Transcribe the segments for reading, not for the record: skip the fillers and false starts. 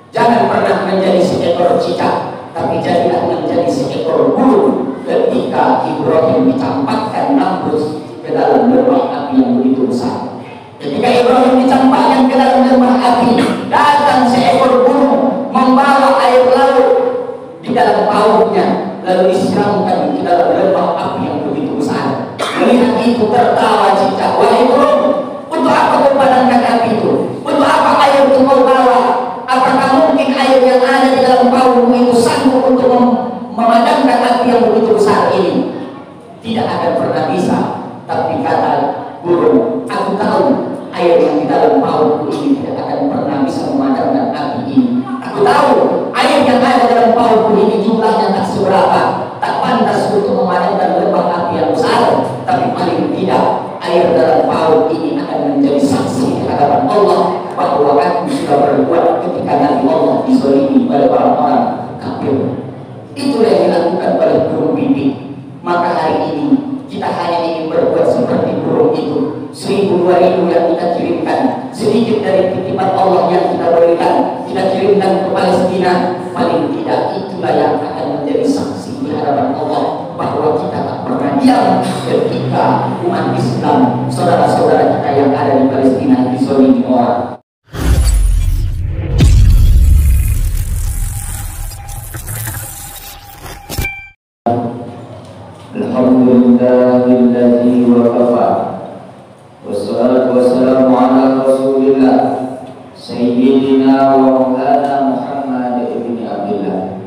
Jangan pernah menjadi seekor cicak, tapi jadilah menjadi seekor burung ketika Ibrahim dicampakkan rambut ke dalam lembah api yang begitu besar. Ketika Ibrahim dicampakkan ke dalam lembah api, datang seekor burung membawa air laut di dalam pautnya, lalu disiramkan ke dalam lembah api yang begitu besar. Melihat itu tertawa cicak, wahai burung, untuk apa kau padamkan api itu? Untuk apa air itu kau bawa? Apakah mungkin air yang ada di dalam pautmu itu sanggup untuk memadamkan api yang begitu besar ini? Tidak akan pernah bisa. Tapi kata burung, aku tahu air yang di dalam pautku ini tidak akan pernah bisa memadamkan api ini. Aku tahu air yang ada dalam pautku ini jumlahnya tak seberapa, tak pantas untuk memadamkan lembah api yang besar. Tapi paling tidak air dalam paut ini akan menjadi saksi di hadapan Allah bahwa aku sudah berbuat ketika Nabi Allah dizalimi oleh orang-orang kafir. Itulah yang dilakukan oleh burung bibi. Maka hari ini kita hanya ingin berbuat seperti burung itu. 1000-2000 yang kita kirimkan, sedikit dari titipan Allah yang kita berikan, kita kirimkan ke Palestina. Paling tidak itulah yang akan menjadi saksi di hadapan Allah bahwa kita tak pernah diam ketika umat Islam, saudara-saudara kita yang ada di Palestina dizalimi orang. Alhamdulillahilladzi wa kafa. Wassalatu wassalamu ala Rasulillah Sayyidina wa maulana Muhammad ibn Abdullah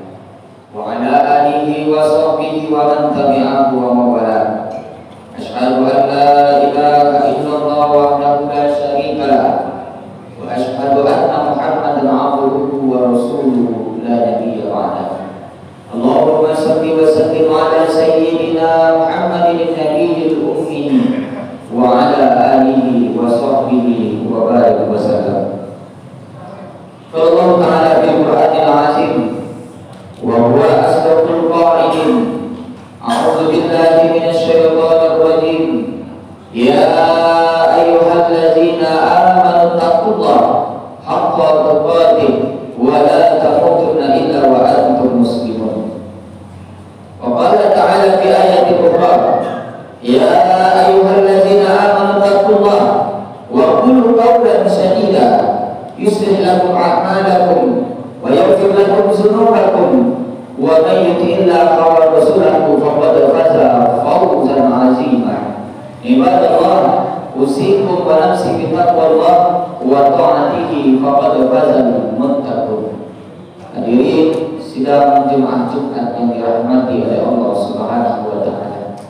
wa ala alihi wa sahbihi wa man tabi'ahu wa mawala. Asyhadu an la ilaha illallah wahdahu la syarika lah wa asyhadu anna Muhammadan abduhu wa rasuluhu la nabiyya ba'dah. Allahumma salli wa sallim ala sayyidina Muhammadin nabiyil ummi wa ala alihi wa sahbihi wa barik wa sallam. Allah Ta'ala bil Qur'anil Azim wa huwa asdaqul qa'ilin. A'udzu billahi minasy syaithanir rajim. Ya ayyuhalladzina amanu taqullaha haqqa tuqatih wa la tamutunna illa wa antum muslimun. وقال تعالى في آية أخرى يا أيها الذين آمنوا اتقوا الله وقولوا قولا سديدا يصلح لكم أعمالكم ويغفر لكم ذنوبكم ومن يطع الله ورسوله فقد فاز فوزا عظيما. عباد الله أوصيكم ونفسي بتقوى الله وطاعته فقد فاز المتقون. Hadirin sidang Jumat Jumat yang dirahmati oleh Allah Subhanahu wa Ta'ala.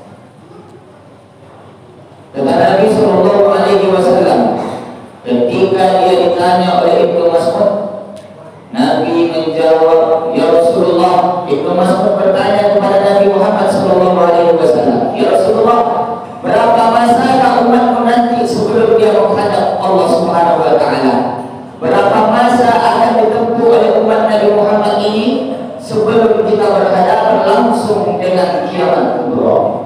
Kata Nabi Sallallahu Alaihi Wasallam, ketika dia ditanya oleh Ibnu Mas'ud, Nabi menjawab, ya Rasulullah. Ibnu Mas'ud bertanya kepada Nabi Muhammad Sallallahu Alaihi Wasallam, ya Rasulullah, berapa masa umatmu nanti sebelum dia menghadap Allah Subhanahu wa Ta'ala? Berapa masa akan ditempuh oleh umat Nabi Muhammad ini sebelum kita berhadapan langsung dengan kiamat kubra?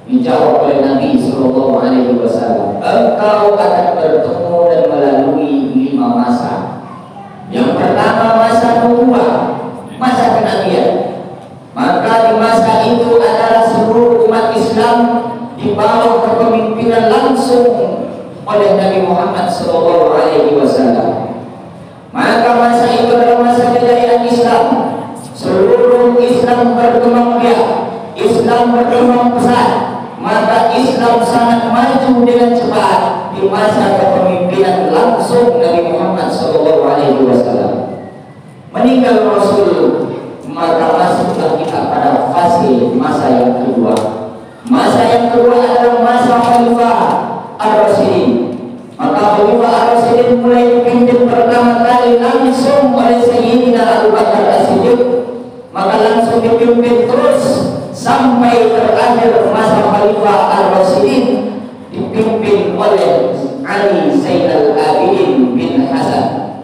Dijawab oleh Nabi Sallallahu Alaihi Wasallam, engkau akan bertemu dan melalui 5 masa. Yang pertama masa nubuwah, masa kenabian. Maka di masa itu adalah seluruh umat Islam di bawah kepemimpinan langsung oleh Nabi Muhammad Sallallahu Alaihi Wasallam. Maka masa itu adalah masa kejayaan Islam. Seluruh Islam berkembang biak, Islam berkembang pesat. Maka Islam sangat maju dengan cepat di masa kepemimpinan langsung Nabi Muhammad Sallallahu Alaihi Wasallam. Meninggal Rasul, maka masuklah kita pada fase masa yang kedua. Masa yang kedua adalah masa Khalifah Ar-Rasyidin. Maka Khalifah Ar-Rasyidin mulai dipimpin pertama kali langsung oleh Sayyidina Abu Bakar As-Siddiq, maka langsung dipimpin terus sampai terakhir masa Khalifah Ar-Rasyidin dipimpin oleh Ali Zainal Abidin bin Hasan.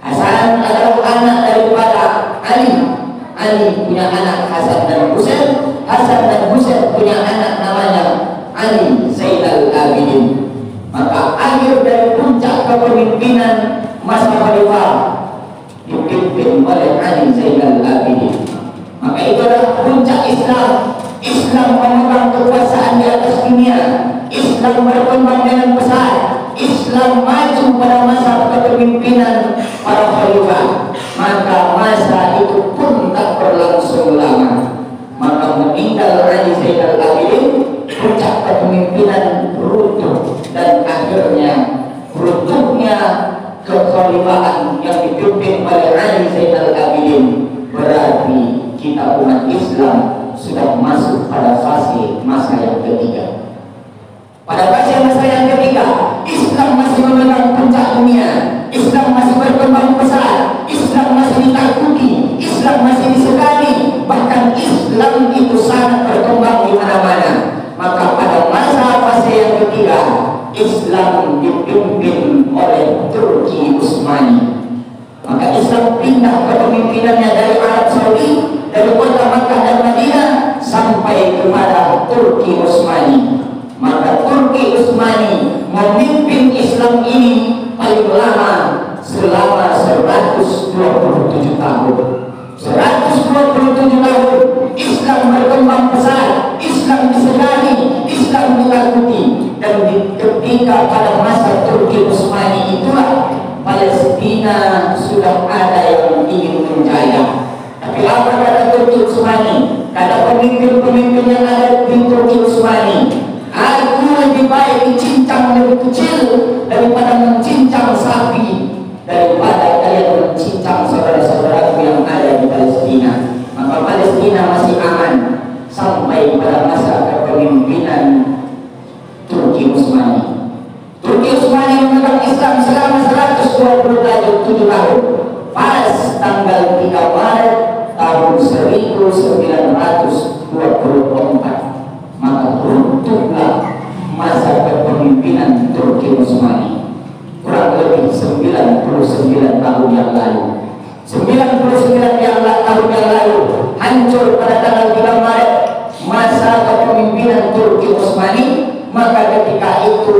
Hasan adalah anak daripada Ali. Ali punya anak Hasan dan Husain. Hasan dan Husain punya anak namanya Ali Zainal Abidin. Maka akhir dari puncak kepemimpinan masa Khalifah dipimpin oleh Ali Zainal Abidin. Maka itulah puncak Islam. Islam memegang kekuasaan di atas dunia. Islam berkembang dengan pesat. Islam maju pada masa kepemimpinan para khalifah. Maka masa itu pun tak berlangsung lama. Maka meninggal Ali Zainal Abidin, puncak kepemimpinan runtuh, dan akhirnya runtuhnya kekhalifahan yang dipimpin oleh Ali Zainal Abidin. Berarti kita umat Islam sudah masuk pada fase masa yang ketiga. Pada fase masa yang ketiga, Islam masih memegang puncak dunia. Islam masih berkembang pesat. Islam masih ditakuti. Islam masih disegani. Bahkan Islam itu sangat berkembang di mana-mana. Maka pada masa fase yang ketiga, Islam dipimpin oleh Turki Utsmani. Maka Islam pindah kepemimpinannya dari Arab Saudi, dari kota Makkah dan Madinah sampai kepada Turki Utsmani. Maka Turki Utsmani memimpin Islam ini paling lama selama 127 tahun. 127 tahun Islam berkembang pesat, Islam disegani, Islam ditakuti. Dan ketika pada masa Turki Utsmani itulah Palestina sudah ada yang ingin menjaya. Tapi apa kata Turki Utsmani? Kata pemimpin-pemimpin yang ada di Turki Utsmani, aku lebih baik dicincang lebih kecil daripada mencincang sapi, daripada kalian mencincang saudara-saudaraku yang ada di Palestina. Maka Palestina masih aman sampai pada masa kepemimpinan Turki Utsmani. Turki Utsmani memegang Islam selama 127 tahun. Pas tanggal 3 Maret tahun 1924, maka runtuhlah masa kepemimpinan Turki Utsmani. Kurang lebih 99 tahun yang lalu. 99 tahun yang lalu hancur pada tanggal 3 Maret masa kepemimpinan Turki Utsmani. Maka ketika itu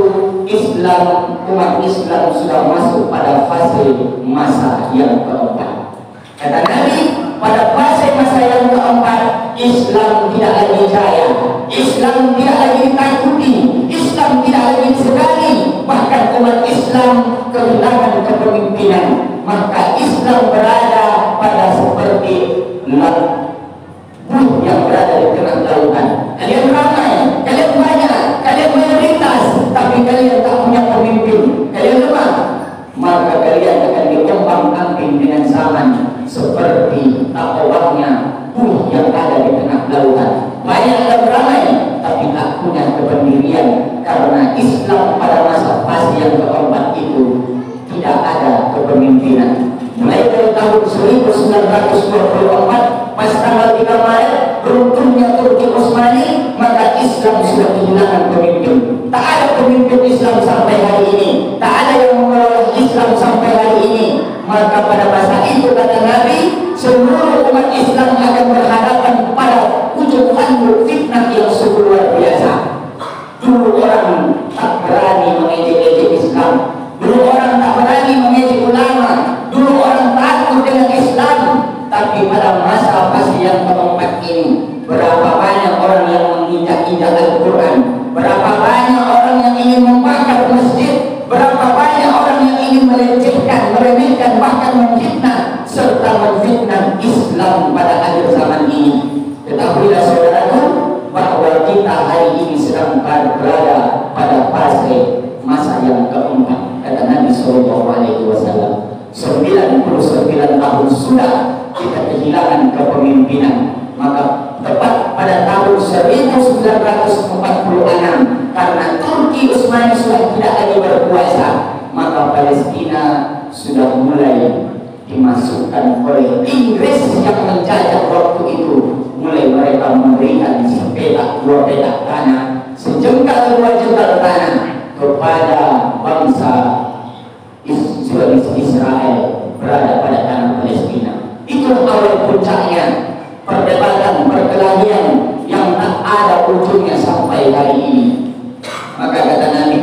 Islam, umat Islam sudah masuk pada fase masa yang keempat. Kata Nabi, pada fase masa yang keempat, Islam tidak lagi jaya, Islam tidak lagi ditakuti, Islam tidak lagi disegani. Bahkan umat Islam kehilangan kepemimpinan. Maka Islam berada pada seperti buih yang berada di tengah lautan. Kalian ramai, kalian banyak, kalian mayoritas, tapi kalian tak punya pemimpin, kalian lemah. Maka kalian akan diombang-ambing dengan zaman seperti takwahnya buih yang ada di tengah lautan. Banyak dan ramai, tapi tak punya kepemirian. Karena Islam pada masa fase yang keempat itu tidak ada kepemimpinan. Mulai dari tahun 1924, pas tanggal 3 Maret runtuhnya Turki Utsmani, maka Islam sudah kehilangan pemimpin. Tak ada pemimpin Islam sampai hari ini, tak ada yang mengelola Islam sampai hari ini. Maka pada masa itu kata Nabi, seluruh umat Islam akan berhadapan pada ujung tanduk fitnah yang sungguh luar biasa. Dulu orang tak berani mengejek-ejek Islam, dulu orang tak berani mengejek ulama, dulu orang takut dengan Islam. Tapi pada masa fase yang keempat ini, berapa banyak orang yang menginjak-injak Al-Quran, berapa banyak orang yang ingin membakar masjid, berapa banyak orang yang ingin melecehkan, meremehkan, bahkan memfitnah serta memfitnah Islam pada akhir zaman ini. Ketahuilah saudaraku, bahwa kita hari ini sedang berada pada fase masa yang keempat. Kata Nabi SAW, 99 tahun sudah kita kehilangan kepemimpinan. Maka tepat pada tahun 1946, karena Turki Utsmani sudah tidak lagi berkuasa, maka Palestina sudah mulai dimasukkan oleh Inggris yang menjajah waktu itu. Mulai mereka memberikan dua petak tanah, sejengkal 2 jengkal tanah kepada bangsa Israel berada pada tanah Palestina. Itu awal puncaknya perdebatan perkelahian yang tak ada ujungnya sampai hari ini. Maka kata Nabi,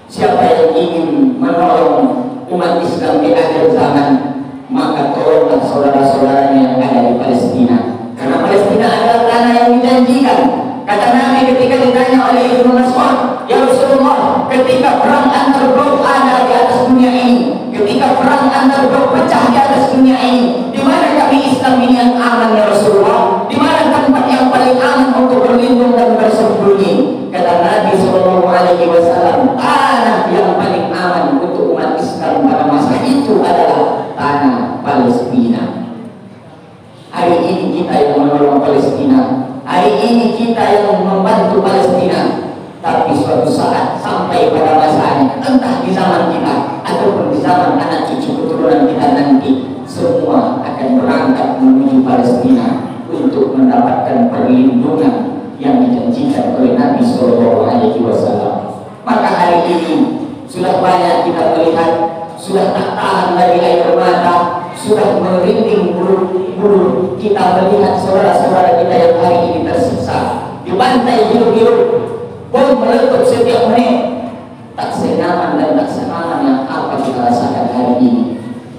siapa yang ingin menolong umat Islam di akhir zaman, maka ketika perang antar berpecah di atas dunia ini, di mana kami Islam ini yang aman ya Rasulullah? Di mana tempat yang paling aman untuk berlindung dan bersembunyi? Kata Nabi Shallallahu Alaihi Wasallam, tanah yang paling aman untuk umat Islam pada masa itu adalah tanah Palestina. Hari ini kita yang menolong Palestina, hari ini kita yang membantu Palestina. Tapi suatu saat sampai pada masanya, entah di zaman kita ataupun di zaman anak cucu keturunan kita nanti, semua akan berangkat menuju Palestina untuk mendapatkan perlindungan yang dijanjikan oleh Nabi Shallallahu Alaihi Wasallam. Maka hari ini sudah banyak kita melihat, sudah tak tahan dari air mata, sudah merinding bulu kita melihat saudara-saudara kita yang hari ini tersiksa, dibantai hidup-hidup, bom meletup setiap menit. Tak senaman dan tak senaman yang apa kita rasakan hari ini.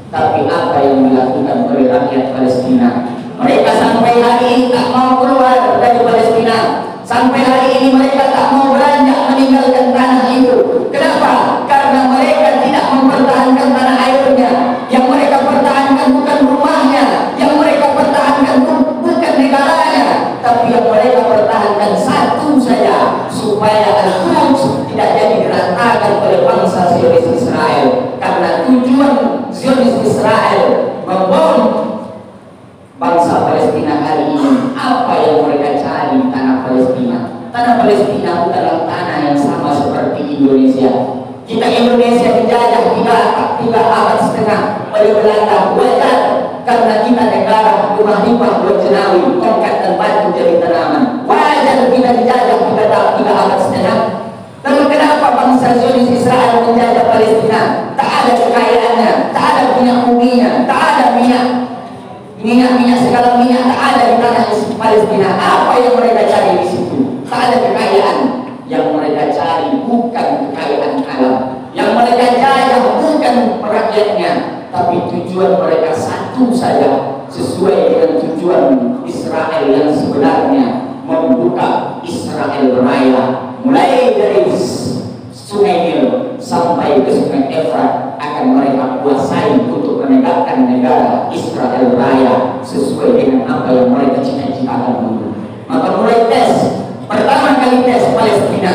Tapi apa yang dilakukan oleh rakyat Palestina? Mereka sampai hari ini tak mau keluar dari Palestina. Sampai hari ini mereka tak mau beranjak meninggalkan tanah itu. Kenapa? Karena mereka tidak mempertahankan tanah airnya. Yang mereka pertahankan bukan rumahnya, yang mereka pertahankan bukan negaranya, tapi yang mereka pertahankan satu saja, supaya Al-Quds tidak jadi diratakan oleh bangsa Zionis Israel. Karena tujuan Zionis Israel membom bangsa Palestina hari ini, apa yang mereka cari di tanah Palestina? Tanah Palestina bukanlah tanah yang sama seperti Indonesia. Kita Indonesia dijajah 3 abad setengah oleh Belanda. Wajar, karena kita negara rumah limpah buat jenawi, tongkat dan batu jadi tanaman. Wajar kita dijajah 3 abad setengah. Lalu kenapa bangsa Zionis Israel menjajah Palestina? Tak ada kekayaannya, tak ada minyak buminya, tak ada minyak segala minyak tak ada di tanah Palestina. Apa yang mereka cari di situ? Tak ada kekayaan. Yang mereka cari bukan kekayaan alam, yang mereka jajah bukan rakyatnya, tapi tujuan mereka satu saja, sesuai dengan tujuan Israel yang sebenarnya, membuka Israel Raya, mulai dari Sungai Nil sampai ke Sungai Efrat akan mereka kuasai untuk menegakkan negara Israel Raya sesuai dengan apa yang mereka cita-citakan dulu. Maka mulai tes, pertama kali tes Palestina.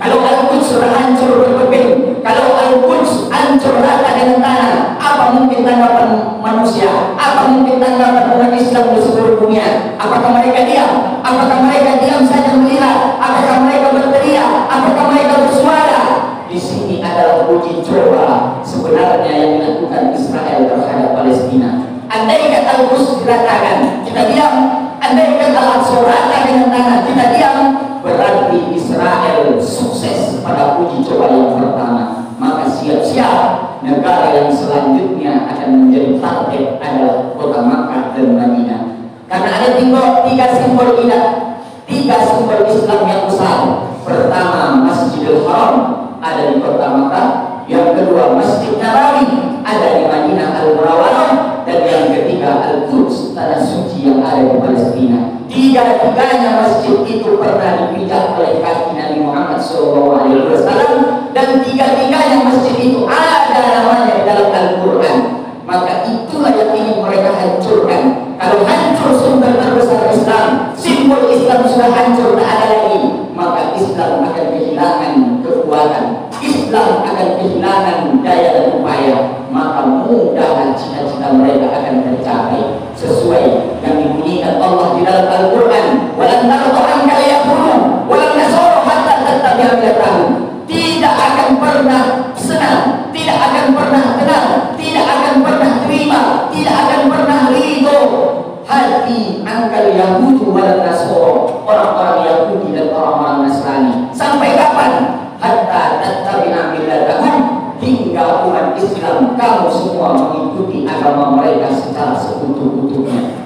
Kalau Al-Quds sudah hancur berkeping, kalau Al-Quds hancur rata dengan tanah, apa mungkin tanggapan manusia? Apa mungkin tanggapan umat Islam di seluruh dunia? Apakah mereka diam? Apakah mereka diam saja melihat? Apakah mereka berteriak? Apakah mereka bersuara? Di sini adalah uji coba sebenarnya yang dilakukan Israel terhadap Palestina. Andai kata Al-Quds diratakan, kita diam. Andai kata Al-Aqsa rata dengan tanah, kita diam. Berarti Israel sukses pada uji coba yang pertama. Maka siap-siap, negara yang selanjutnya akan menjadi target adalah kota Makkah dan Madinah. Karena ada 3 simbol Islam yang besar. Pertama, Masjidil Haram ada di kota Makkah. Yang kedua, Masjid Nabawi ada di Madinah Al-Munawwarah. Dan yang ketiga, Al-Quds, tanah suci yang ada di Palestina. 3-tiganya masjid itu pernah dipijak oleh kaki Nabi Muhammad SAW, dan 3-tiganya masjid itu ada namanya di dalam Al-Quran. Maka itulah yang ingin mereka hancurkan. Kalau hancur sumber terbesar Islam, simbol Islam sudah hancur, tak ada lagi, maka Islam akan kehilangan kekuatan, Islam akan kehilangan daya dan upaya. Maka mudah cita-cita mereka akan tercapai sesuai yang dibunyikan Allah di dalam Al-Quran. Walan tarda anka al-yahud walan nasara hatta tattabi'a millatahum. Tidak akan pernah senang, tidak akan pernah tenang, tidak akan pernah terima, tidak akan pernah ridho hati angkal Yahudi walan nasara, orang-orang Yahudi dan orang-orang Nasrani. Sampai kapan? Hatta tattabi'a millatahum, hingga umat Islam kamu semua mengikuti agama mereka secara sekutu-kutunya.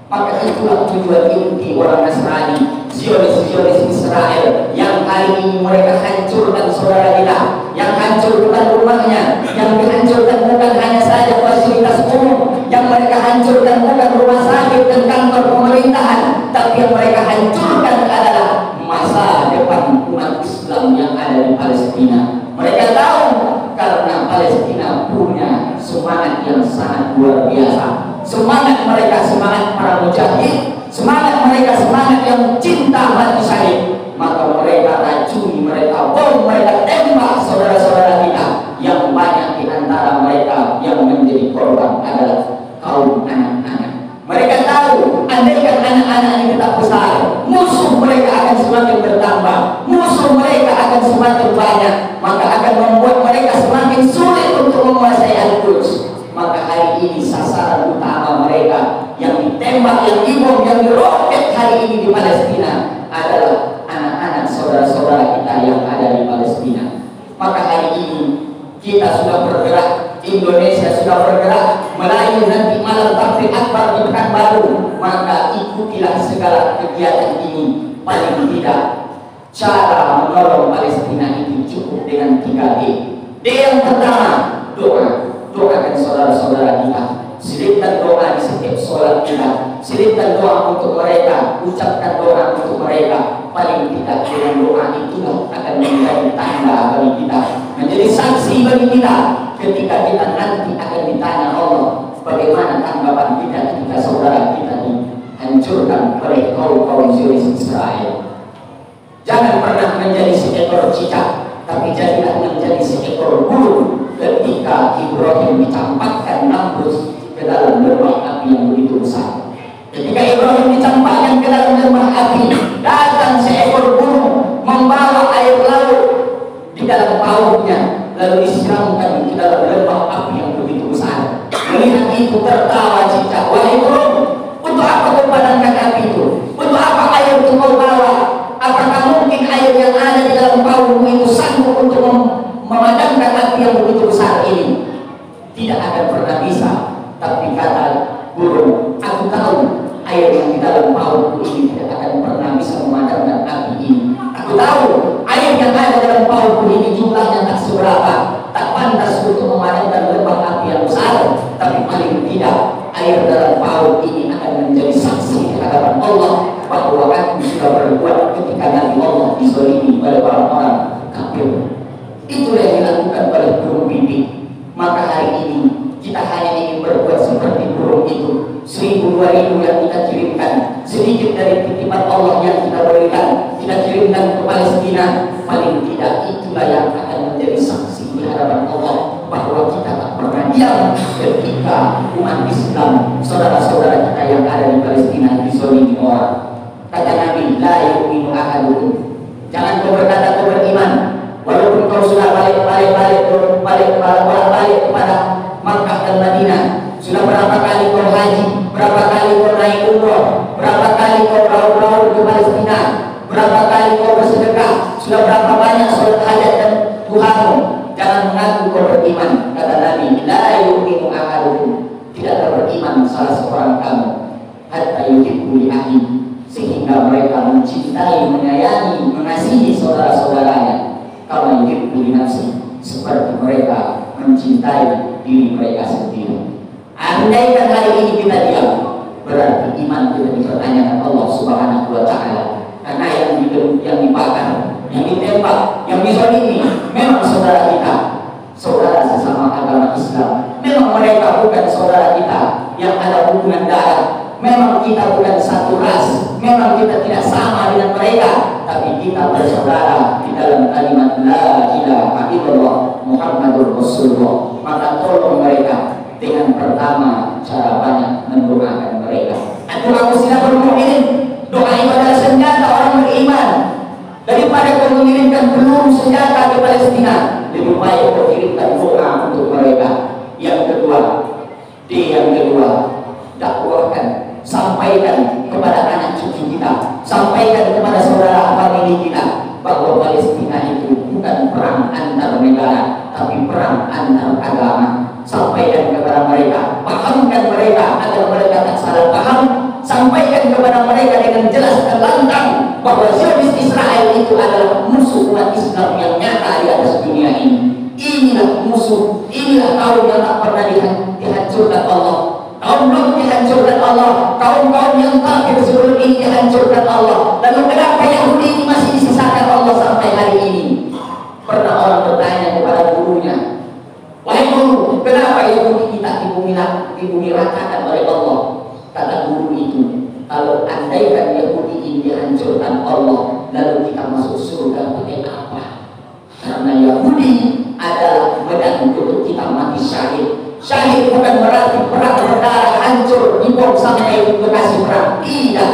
Maka itulah tujuan inti orang Nasrani, Zionis Israel, yang hari ini mereka hancurkan saudara kita, yang hancur bukan rumahnya, yang dihancurkan bukan hanya saja fasilitas umum, yang mereka hancurkan bukan rumah sakit dan kantor pemerintahan, tapi yang mereka hancurkan adalah masa depan umat Islam yang ada di Palestina. Mereka tahu karena Palestina punya semangat yang sangat luar biasa. Semangat mereka semangat para mujahid, semangat mereka semangat yang cinta mati syahid. Maka mereka racuni, mereka bom, mereka tembak saudara-saudara kita. Yang banyak di antara mereka yang menjadi korban adalah kaum anak-anak. Mereka tahu, andaikan anak-anak ini tetap besar, musuh mereka akan semakin bertambah, musuh mereka akan semakin banyak, maka akan membuat mereka semakin sulit untuk menguasai Al-Quds. Maka hari ini sasaran utama mereka yang ditembak, yang dibom, yang diroket hari ini di Palestina adalah anak-anak saudara-saudara kita yang ada di Palestina. Maka hari ini kita sudah bergerak, Indonesia sudah bergerak, Melayu nanti malam tabligh akbar di Pekanbaru. Maka ikutilah segala kegiatan ini. Paling tidak cara menolong Palestina itu cukup dengan 3D. D yang pertama, doa. Doakan saudara-saudara kita, selipkan doa di setiap sholat kita, selipkan doa untuk mereka, ucapkan doa untuk mereka. Paling tidak dengan doa itulah akan menjadi tanda bagi kita, menjadi saksi bagi kita ketika kita nanti akan ditanya Allah bagaimana tanggapan kita ketika saudara kita dihancurkan oleh kaum Zionis Israel. Jangan pernah menjadi seekor cicak, tapi jadilah menjadi seekor burung ketika Ibrahim dicampakkan Namrus ke dalam lembah api yang begitu besar. Ketika Ibrahim dicampakkan ke dalam lembah api, datang seekor burung membawa air laut di dalam pautnya, lalu disiramkan ke dalam lembah api yang begitu besar. Melihat itu tertawa cicak, wahai burung, untuk apa kau padamkan api itu? Untuk apa air itu kau bawa? Apakah mungkin air yang ada di dalam pautmu itu sanggup untuk memadamkan api yang begitu besar ini? Tidak akan pernah bisa. Tapi kata burung, aku tahu air yang di dalam pautku ini tidak akan pernah bisa memadamkan api ini. Aku tahu air yang ada dalam pautku ini jumlahnya tak seberapa, tak pantas untuk memadamkan lembah api yang besar. Tapi paling tidak air dalam paut ini akan menjadi saksi di hadapan Allah bahwa aku sudah berbuat ketika Nabi Allah dizalimi oleh orang-orang kafir. Itulah yang dilakukan oleh burung pipit. Maka hari ini kita hanya ingin berbuat seperti burung itu. 1000-2000 yang kita kirimkan, sedikit dari titipan Allah yang kita berikan, kita kirimkan ke Palestina. Paling tidak itulah yang akan menjadi saksi di hadapan Allah bahwa kita tak pernah diam ketika umat Islam, saudara-saudara kita yang ada di Palestina dizalimi orang. Kata Nabi, la yu'minu ahadukum, jangan kau berkata kau beriman walaupun kau sudah balik kepada Makkah dan Madinah, sudah berapa kali kau haji, berapa kali kau naik umroh, berapa kali kau berlaut ke Palestina, berapa kali kau bersedekah, sudah berapa banyak sholat hajat dan Tuhanmu, jangan mengaku kau beriman. Kata Nabi, la yu'minu ahadukum, tidaklah beriman salah seorang kamu hatta yuhibbu li akhihi, sehingga mereka mencintai, menyayangi, mengasihi saudara-saudaranya kama yuhibbu li nafsihi, seperti mereka mencintai diri mereka sendiri. Andaikan hari ini kita diam, berarti iman kita dipertanyakan Allah Subhanahu wa Ta'ala. Karena yang dibakar, yang ditembak, yang dizalimi memang saudara kita, saudara sesama agama Islam. Memang mereka bukan saudara kita yang ada hubungan darah. Memang kita bukan satu ras, memang kita tidak sama dengan mereka, tapi kita bersaudara di dalam kalimat la ilaha illallah Muhammadur Rasulullah. Maka tolong mereka dengan pertama cara banyak mendoakan mereka. Doa muslimin bermukmin, doa itu adalah senjata orang beriman. Daripada kau mengirimkan peluru senjata ke Palestina, lebih baik kau kirimkan doa untuk mereka. Yang kedua, dakwahkan, sampaikan kepada anak cucu kita, sampaikan kepada saudara famili kita bahwa Palestina itu bukan perang antar negara, tapi perang antar agama. Sampaikan kepada mereka, pahamkan mereka agar mereka tak salah paham. Sampaikan kepada mereka dengan jelas dan lantang bahwa Zionis Israel itu adalah musuh umat Islam yang nyata di atas dunia ini. Inilah musuh, inilah kaum yang tak pernah dihancurkan Allah. Kaum Lut dihancurkan Allah, kaum-kaum yang kafir sebelum ini dihancurkan Allah. Lalu kenapa Yahudi ini masih disisakan Allah sampai hari ini? Pernah orang bertanya kepada gurunya, wahai guru, kenapa Yahudi dibumi ratakan oleh Allah. Kata guru itu, kalau andaikan Yahudi ini dihancurkan Allah, lalu kita masuk surga pakai apa? Karena Yahudi adalah medan untuk kita mati syahid. Syahid bukan berarti perang berdarah hancur dibom sampai lokasi perang. Tidak.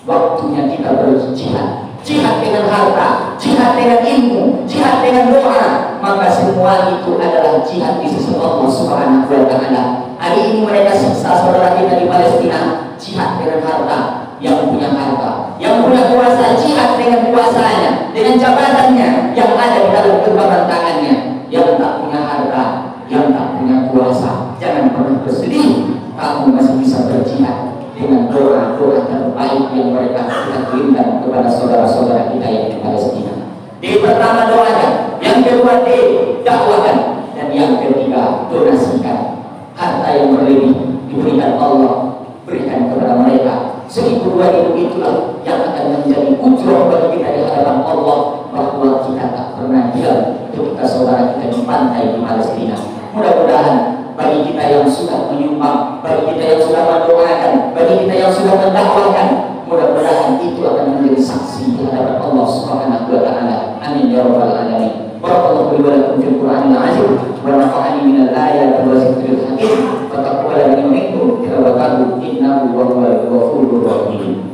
Waktunya kita berjihad. Jihad dengan harta, jihad dengan ilmu, jihad dengan doa. Maka semua itu adalah jihad di sisi Allah Subhanahu wa Ta'ala. Hari ini mereka siksa saudara kita di Palestina. Jihad dengan harta, yang punya harta, yang punya kuasa, jihad dengan kuasanya, dengan jabatannya yang ada di dalam genggaman tangannya. Yang tak punya harta, yang tak punya kuasa, jangan pernah bersedih. Kamu masih bisa berjihad dengan doa-doa terbaik yang mereka kirimkan kepada saudara-saudara kita yang di Palestina. D pertama doakan, yang kedua D dakwakan, dan yang ketiga donasikan. Harta yang berlebih diberikan Allah, berikan kepada mereka. Seribu dua ribu itulah yang akan menjadi ujroh bagi kita di hadapan Allah bahwa kita tak pernah diam untuk kita saudara kita di pantai di Palestina. Mudah-mudahan bagi kita yang sudah menyumbang, bagi kita yang sudah mendoakan, bagi kita yang sudah mendakwakan, mudah-mudahan itu akan menjadi saksi di hadapan Allah Subhanahu wa Ta'ala. Amin ya rabbal alamin. Barakallahu li wa lakum fil Qur'anil azim wa nafa'ani minal ayati wa zikril hakim wa taqabbala minkum tilawatahu innahu huwal ghafurur rahim.